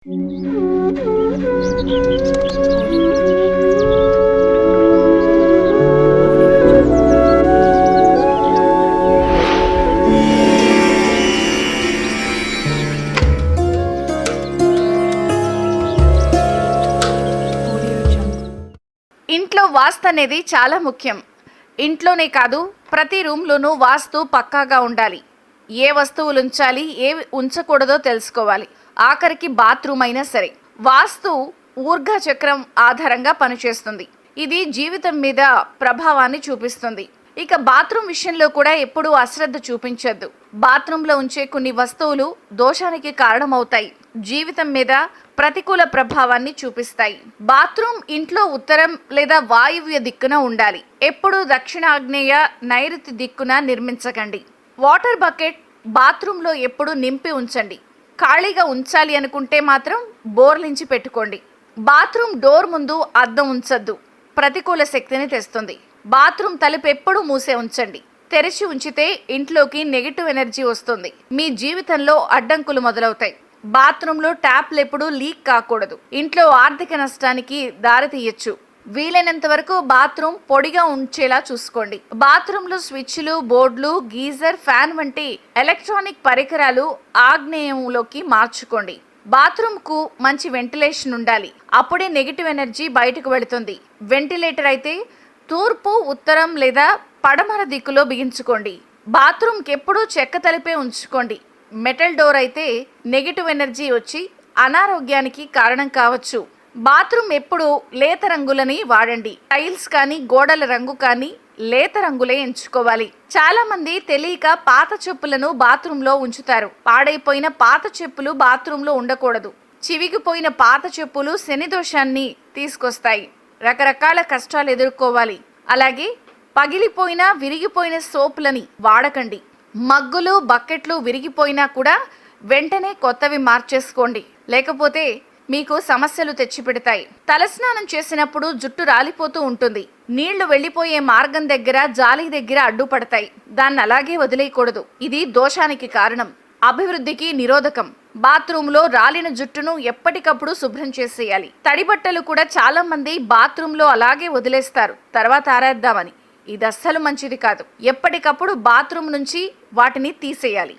ఇంట్లో వాస్తు అనేది చాలా ముఖ్యం. ఇంట్లోనే కాదు, ప్రతి రూమ్లోనూ వాస్తు పక్కాగా ఉండాలి. ఏ వస్తువులు ఉంచాలి, ఏవి ఉంచకూడదో తెలుసుకోవాలి. ఆఖరికి బాత్రూమ్ అయినా సరే. వాస్తు ఊర్ధ్వ చక్రం ఆధారంగా పనిచేస్తుంది. ఇది జీవితం మీద ప్రభావాన్ని చూపిస్తుంది. ఇక బాత్రూమ్ విషయంలో కూడా ఎప్పుడూ అశ్రద్ధ చూపించొద్దు. బాత్రూంలో ఉంచే కొన్ని వస్తువులు దోషానికి కారణమవుతాయి, జీవితం మీద ప్రతికూల ప్రభావాన్ని చూపిస్తాయి. బాత్రూమ్ ఇంట్లో ఉత్తరం లేదా వాయువ్య దిక్కున ఉండాలి. ఎప్పుడూ దక్షిణ ఆగ్నేయ నైరుతి దిక్కున నిర్మించకండి. వాటర్ బకెట్ బాత్రూంలో ఎప్పుడూ నింపి ఉంచండి. ఖాళీగా ఉంచాలి అనుకుంటే మాత్రం బోర్లించి పెట్టుకోండి. బాత్రూమ్ డోర్ ముందు అద్దం ఉంచొద్దు, ప్రతికూల శక్తిని తెస్తుంది. బాత్రూమ్ తలుపు ఎప్పుడూ మూసే ఉంచండి. తెరిచి ఉంచితే ఇంట్లోకి నెగిటివ్ ఎనర్జీ వస్తుంది. మీ జీవితంలో అడ్డంకులు మొదలవుతాయి. బాత్రూంలో ట్యాప్లు ఎప్పుడూ లీక్ కాకూడదు. ఇంట్లో ఆర్థిక నష్టానికి దారితీయచ్చు. వీలైనంత వరకు బాత్రూమ్ పొడిగా ఉంచేలా చూసుకోండి. బాత్రూంలో స్విచ్లు, బోర్డులు, గీజర్, ఫ్యాన్ వంటి ఎలక్ట్రానిక్ పరికరాలు ఆగ్నేయంలోకి మార్చుకోండి. బాత్రూమ్కు మంచి వెంటిలేషన్ ఉండాలి. అప్పుడే నెగిటివ్ ఎనర్జీ బయటకు వెళుతుంది. వెంటిలేటర్ అయితే తూర్పు, ఉత్తరం లేదా పడమర దిక్కులో బిగించుకోండి. బాత్రూమ్కి ఎప్పుడూ చెక్క తలుపే ఉంచుకోండి. మెటల్ డోర్ అయితే నెగిటివ్ ఎనర్జీ వచ్చి అనారోగ్యానికి కారణం కావచ్చు. బాత్రూమ్ ఎప్పుడు లేత రంగులని వాడండి. టైల్స్ కానీ గోడల రంగు కానీ లేత రంగులే ఎంచుకోవాలి. చాలా మంది తెలియక పాత చెప్పులను బాత్రూంలో ఉంచుతారు. పాడైపోయిన పాత చెప్పులు బాత్రూంలో ఉండకూడదు. చివిగిపోయిన పాత చెప్పులు శని దోషాన్ని తీసుకొస్తాయి. రకరకాల కష్టాలు ఎదుర్కోవాలి. అలాగే పగిలిపోయిన, విరిగిపోయిన సోపులని వాడకండి. మగ్గులు, బకెట్లు విరిగిపోయినా కూడా వెంటనే కొత్తవి మార్చేసుకోండి, లేకపోతే మీకు సమస్యలు తెచ్చిపెడతాయి. తలస్నానం చేసినప్పుడు జుట్టు రాలిపోతూ ఉంటుంది. నీళ్లు వెళ్ళిపోయే మార్గం దగ్గర, జాలి దగ్గర అడ్డుపడతాయి. దాన్ని అలాగే వదిలేయకూడదు. ఇది దోషానికి కారణం, అభివృద్ధికి నిరోధకం. బాత్రూంలో రాలిన జుట్టును ఎప్పటికప్పుడు శుభ్రం చేసేయాలి. తడి బట్టలు కూడా చాలా మంది బాత్రూంలో అలాగే వదిలేస్తారు, తర్వాత ఆరేద్దామని. ఇది అస్సలు మంచిది కాదు. ఎప్పటికప్పుడు బాత్రూమ్ నుంచి వాటిని తీసేయాలి.